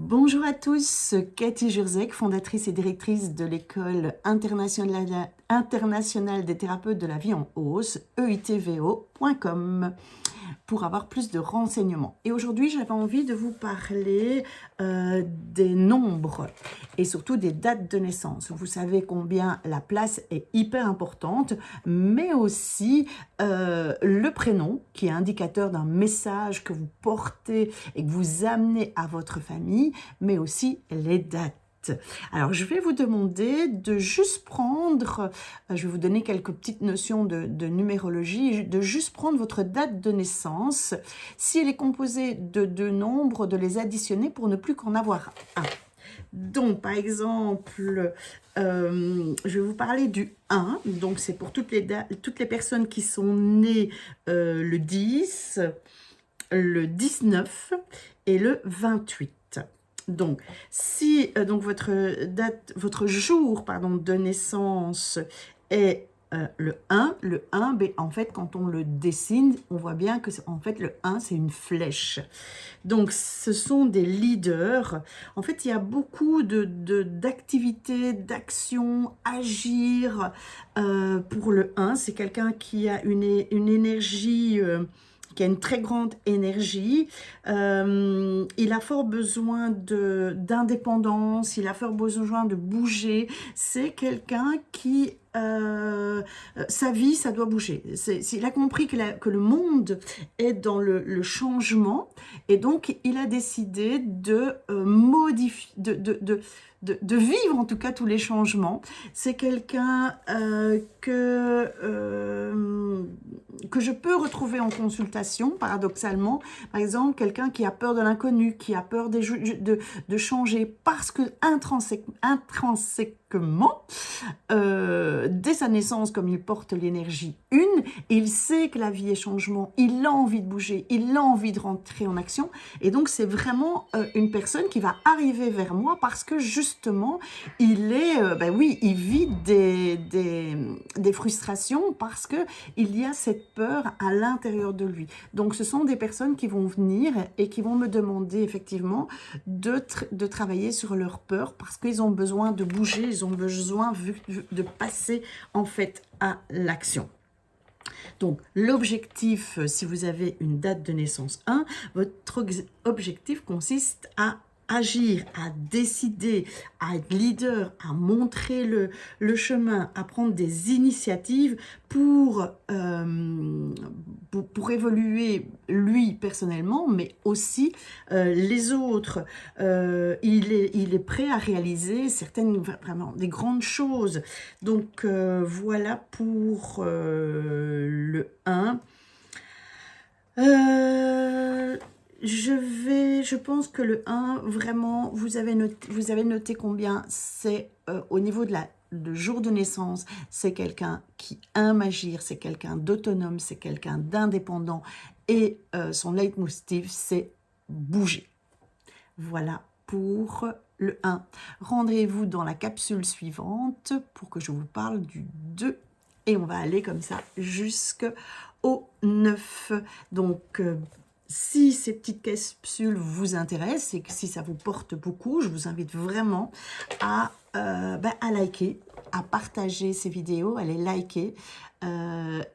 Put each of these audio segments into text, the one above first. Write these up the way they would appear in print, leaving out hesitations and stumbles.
Bonjour à tous, Cathy Jurzek, fondatrice et directrice de l'École internationale des thérapeutes de la vie en hausse, EITVO.com, pour avoir plus de renseignements. Et aujourd'hui, j'avais envie de vous parler des nombres et surtout des dates de naissance. Vous savez combien la place est hyper importante, mais aussi le prénom, qui est indicateur d'un message que vous portez et que vous amenez à votre famille, mais aussi les dates. Alors, je vais vous demander de juste prendre, je vais vous donner quelques petites notions de numérologie, de juste prendre votre date de naissance. Si elle est composée de deux nombres, de les additionner pour ne plus qu'en avoir un. Donc, par exemple, je vais vous parler du 1. Donc, c'est pour toutes les personnes qui sont nées le 10, le 19 et le 28. Donc, si votre jour de naissance est le 1, ben, en fait, quand on le dessine, on voit bien que en fait, le 1, c'est une flèche. Donc, ce sont des leaders. En fait, il y a beaucoup d'activités, d'actions, agir pour le 1. C'est quelqu'un qui a une énergie... qui a une très grande énergie, il a fort besoin d'indépendance, il a fort besoin de bouger. C'est quelqu'un qui, sa vie, ça doit bouger. Il a compris que le monde est dans le changement, et donc il a décidé de modifier, de vivre en tout cas tous les changements. C'est quelqu'un que je peux retrouver en consultation, paradoxalement. Par exemple, quelqu'un qui a peur de l'inconnu, qui a peur de changer, parce que intrinsèquement, dès sa naissance, comme il porte l'énergie 1, il sait que la vie est changement, il a envie de bouger, il a envie de rentrer en action, et donc c'est vraiment une personne qui va arriver vers moi parce que justement, il est, il vit des frustrations parce que il y a cette peur à l'intérieur de lui. Donc, ce sont des personnes qui vont venir et qui vont me demander effectivement de travailler sur leur peur parce qu'ils ont besoin de bouger, ils ont besoin de passer en fait à l'action. Donc, l'objectif, si vous avez une date de naissance 1, votre objectif consiste à agir, à décider, à être leader, à montrer le chemin, à prendre des initiatives pour évoluer lui personnellement, mais aussi les autres. Il est prêt à réaliser vraiment des grandes choses. Donc voilà pour le 1. Je pense que le 1, vraiment, vous avez noté combien c'est au niveau de jour de naissance, c'est quelqu'un qui aime agir, c'est quelqu'un d'autonome, c'est quelqu'un d'indépendant et son leitmotiv, c'est bouger. Voilà pour le 1. Rendez-vous dans la capsule suivante pour que je vous parle du 2 et on va aller comme ça jusqu'au 9. Donc, si ces petites capsules vous intéressent et que si ça vous porte beaucoup, je vous invite vraiment à liker, à partager ces vidéos, à les liker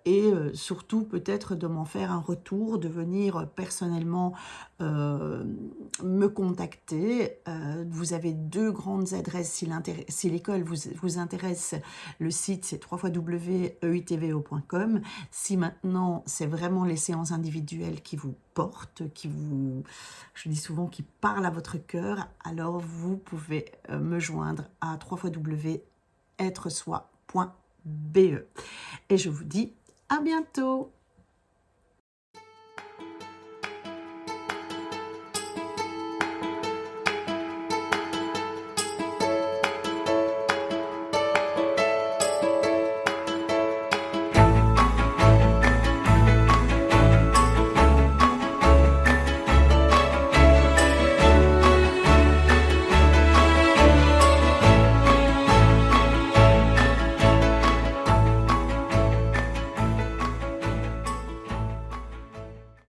et surtout peut-être de m'en faire un retour, de venir personnellement me contacter. Vous avez deux grandes adresses si l'école vous intéresse. Le site c'est www.eitvo.com. Si maintenant c'est vraiment les séances individuelles qui vous portent, je dis souvent qui parlent à votre cœur, alors vous pouvez me joindre à www.être-soi.be. Et je vous dis à bientôt.